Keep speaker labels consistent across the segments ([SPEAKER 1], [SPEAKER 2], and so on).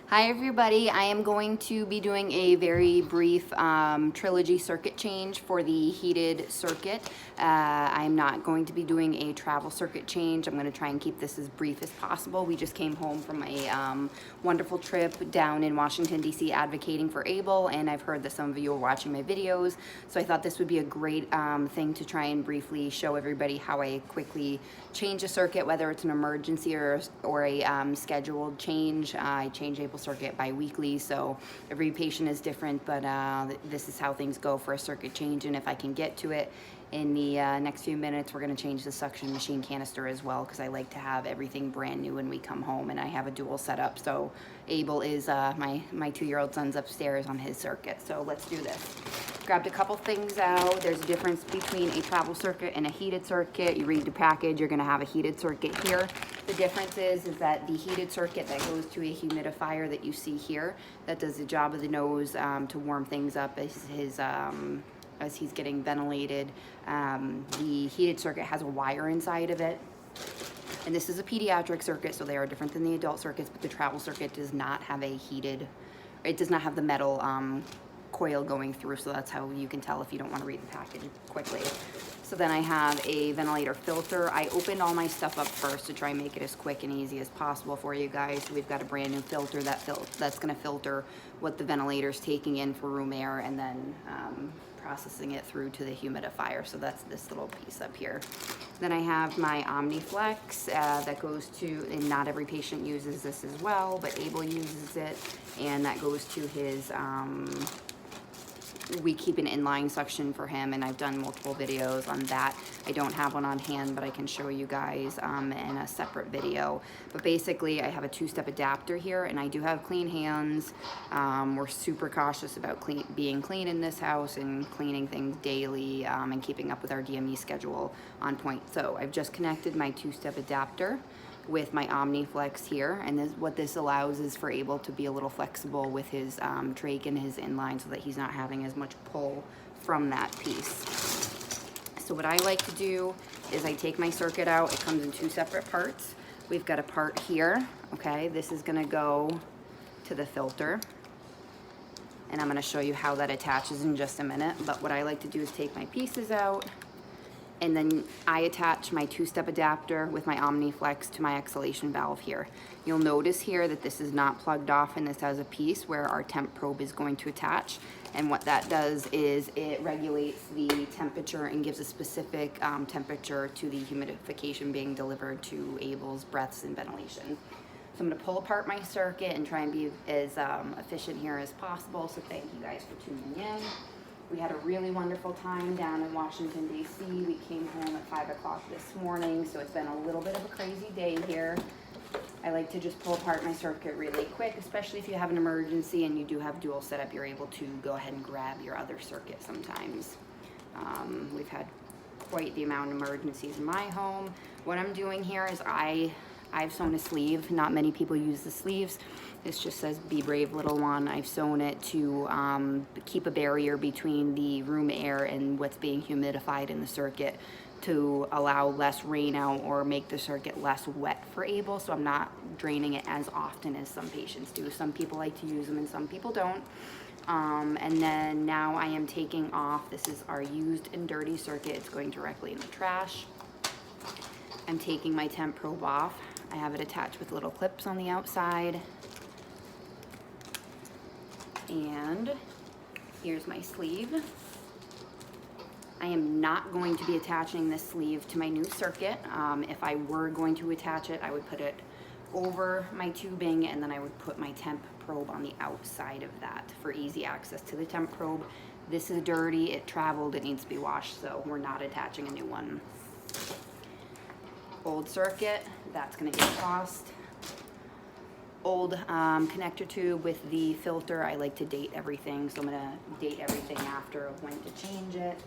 [SPEAKER 1] Hi everybody, I am going to be doing a very brief Trilogy circuit change for the heated circuit. I'm not going to be doing a travel circuit change. I'm going to try and keep this as brief as possible. We just came home from a wonderful trip down in Washington, D.C. advocating for ABLE, and I've heard that some of you are watching my videos, so I thought this would be a great thing to try and briefly show everybody how I quickly change a circuit, whether it's an emergency or a scheduled change. I change ABLE circuit bi-weekly, so every patient is different, but this is how things go for a circuit change. And if I can get to it in the next few minutes, we're going to change the suction machine canister as well, because I like to have everything brand new when we come home, and I have a dual setup. So Abel is my 2-year-old son's upstairs on his circuit, so let's do this. Grabbed a couple things out. There's a difference between a travel circuit and a heated circuit. You read the package, you're going to have a heated circuit here. The difference is that the heated circuit that goes to a humidifier that you see here, that does the job of the nose to warm things up as he's getting ventilated. The heated circuit has a wire inside of it. And this is a pediatric circuit, so they are different than the adult circuits, but the travel circuit does not have a heated, it does not have the metal coil going through, so that's how you can tell if you don't want to read the package quickly. So then I have a ventilator filter. I opened all my stuff up first to try and make it as quick and easy as possible for you guys. So we've got a brand new filter that's going to filter what the ventilator's taking in for room air, and then processing it through to the humidifier. So that's this little piece up here. Then I have my OmniFlex that goes to, and not every patient uses this as well, but Abel uses it, and that goes to his we keep an inline suction for him, and I've done multiple videos on that. I don't have one on hand, but I can show you guys in a separate video. But basically, I have a 2-step adapter here, and I do have clean hands. We're super cautious about being clean in this house and cleaning things daily and keeping up with our DME schedule on point. So I've just connected my 2-step adapter with my OmniFlex here, and what this allows is for Abel to be a little flexible with his trach and his inline, so that he's not having as much pull from that piece. So what I like to do is I take my circuit out. It comes in 2 separate parts. We've got a part here, okay? This is gonna go to the filter, and I'm gonna show you how that attaches in just a minute. But what I like to do is take my pieces out, and then I attach my 2-step adapter with my OmniFlex to my exhalation valve here. You'll notice here that this is not plugged off, and this has a piece where our temp probe is going to attach. And what that does is it regulates the temperature and gives a specific temperature to the humidification being delivered to Abel's breaths and ventilation. So I'm gonna pull apart my circuit and try and be as efficient here as possible. So thank you guys for tuning in. We had a really wonderful time down in Washington, D.C. We came home at 5 o'clock this morning, so it's been a little bit of a crazy day here. I like to just pull apart my circuit really quick, especially if you have an emergency and you do have dual setup. You're able to go ahead and grab your other circuit sometimes. We've had quite the amount of emergencies in my home. What I'm doing here is I've sewn a sleeve. Not many people use the sleeves. This just says, "Be brave, little one." I've sewn it to keep a barrier between the room air and what's being humidified in the circuit, to allow less rain out or make the circuit less wet for Abel, so I'm not draining it as often as some patients do. Some people like to use them and some people don't. And then now I am taking off, this is our used and dirty circuit. It's going directly in the trash. I'm taking my temp probe off. I have it attached with little clips on the outside. And here's my sleeve. I am not going to be attaching this sleeve to my new circuit. If I were going to attach it, I would put it over my tubing, and then I would put my temp probe on the outside of that for easy access to the temp probe. This is dirty, it traveled, it needs to be washed, so we're not attaching a new one. Old circuit, that's gonna get tossed. Old connector tube with the filter. I like to date everything, so I'm gonna date everything after when to change it.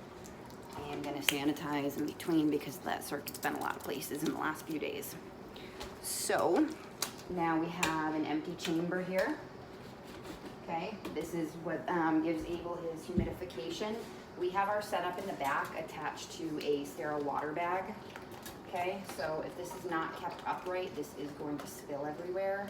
[SPEAKER 1] I am gonna sanitize in between because that circuit's been a lot of places in the last few days. So now we have an empty chamber here. Okay, this is what gives Abel his humidification. We have our setup in the back attached to a sterile water bag. Okay, so if this is not kept upright, this is going to spill everywhere.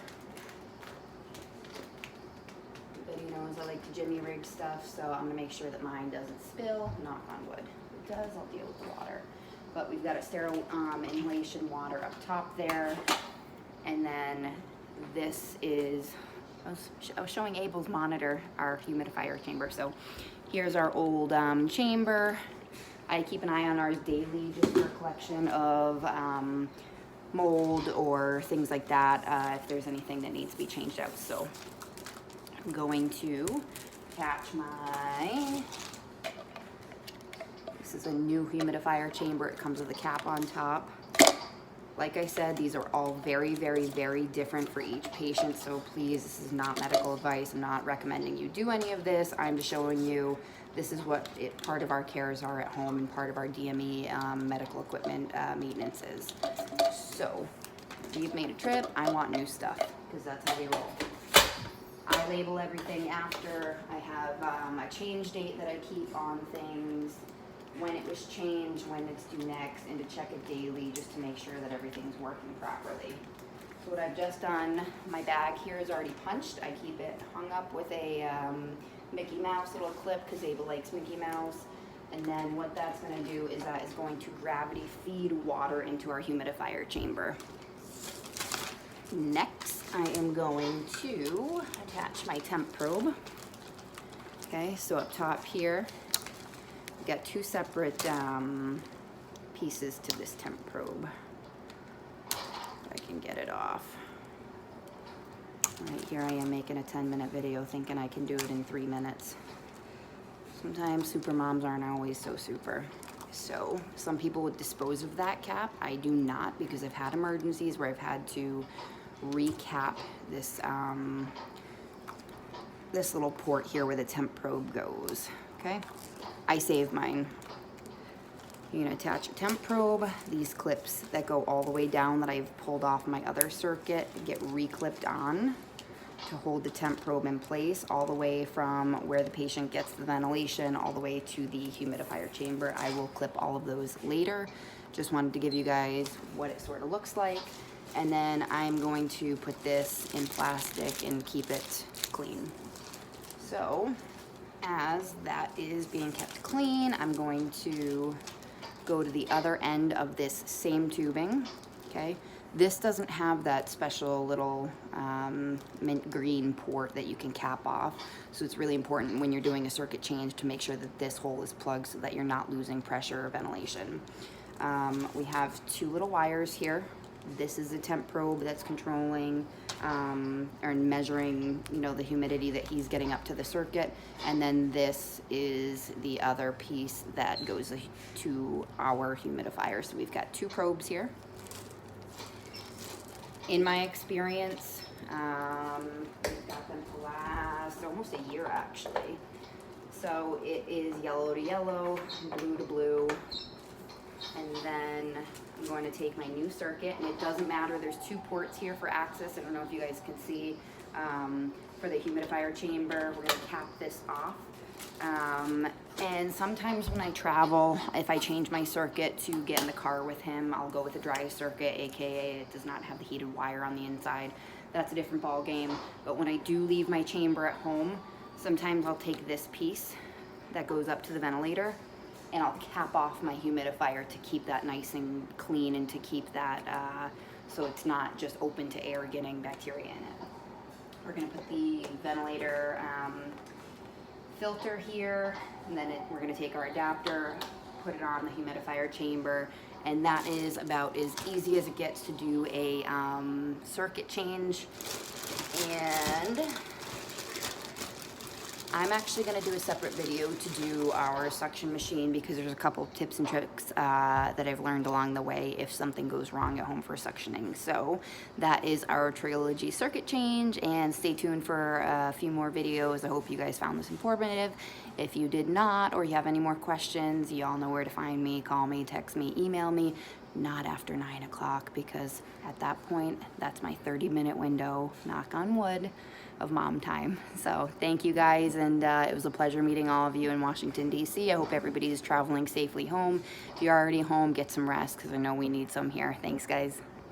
[SPEAKER 1] like to jimmy rig stuff, so I'm gonna make sure that mine doesn't spill, knock on wood. If it does, I'll deal with the water. But we've got a sterile inhalation water up top there. And then this is, I was showing Abel's monitor, our humidifier chamber. So here's our old chamber. I keep an eye on ours daily just for a collection of mold or things like that, if there's anything that needs to be changed out. So I'm going to attach my, this is a new humidifier chamber. It comes with a cap on top. Like I said, these are all very, very, very different for each patient, so please, this is not medical advice. I'm not recommending you do any of this. I'm just showing you this is what part of our cares are at home and part of our DME medical equipment maintenance is. So, we've made a trip. I want new stuff, because that's how we roll. I label everything after. I have a change date that I keep on things, when it was changed, when it's due next, and to check it daily just to make sure that everything's working properly. So what I've just done, my bag here is already punched. I keep it hung up with a Mickey Mouse little clip because Abel likes Mickey Mouse. And then what that's going to do is that is going to gravity feed water into our humidifier chamber. Next, I am going to attach my temp probe. Okay, so up top here, I've got two separate pieces to this temp probe. If I can get it off. Right, here I am making a 10-minute video thinking I can do it in 3 minutes. Sometimes super moms aren't always so super. So some people would dispose of that cap. I do not, because I've had emergencies where I've had to recap this this little port here where the temp probe goes. Okay, I save mine. You're gonna attach a temp probe. These clips that go all the way down that I've pulled off my other circuit get reclipped on to hold the temp probe in place all the way from where the patient gets the ventilation all the way to the humidifier chamber. I will clip all of those later. Just wanted to give you guys what it sort of looks like. And then I'm going to put this in plastic and keep it clean. So as that is being kept clean, I'm going to go to the other end of this same tubing, okay? This doesn't have that special little mint green port that you can cap off. So it's really important when you're doing a circuit change to make sure that this hole is plugged so that you're not losing pressure or ventilation. We have two little wires here. This is the temp probe that's controlling or measuring, you know, the humidity that he's getting up to the circuit. And then this is the other piece that goes to our humidifier. So we've got two probes here. In my experience, we've got them to last almost a year actually. So it is yellow to yellow, blue to blue, and then I'm going to take my new circuit, and it doesn't matter, there's two ports here for access. I don't know if you guys can see, for the humidifier chamber. We're going to cap this off. And sometimes when I travel, if I change my circuit to get in the car with him, I'll go with a dry circuit, aka it does not have the heated wire on the inside. That's a different ball game. But when I do leave my chamber at home, sometimes I'll take this piece that goes up to the ventilator and I'll cap off my humidifier to keep that nice and clean and to keep that so it's not just open to air getting bacteria in it. We're gonna put the ventilator filter here, and then we're gonna take our adapter, put it on the humidifier chamber, and that is about as easy as it gets to do a circuit change. And I'm actually going to do a separate video to do our suction machine, because there's a couple of tips and tricks that I've learned along the way if something goes wrong at home for suctioning. So that is our Trilogy circuit change, and stay tuned for a few more videos. I hope you guys found this informative. If you did not, or you have any more questions, you all know where to find me. Call me, text me, email me. Not after 9 o'clock, because at that point, that's my 30-minute window, knock on wood, of mom time. So thank you guys, and it was a pleasure meeting all of you in Washington, D.C. I hope everybody is traveling safely home. If you're already home, get some rest, because I know we need some here. Thanks, guys.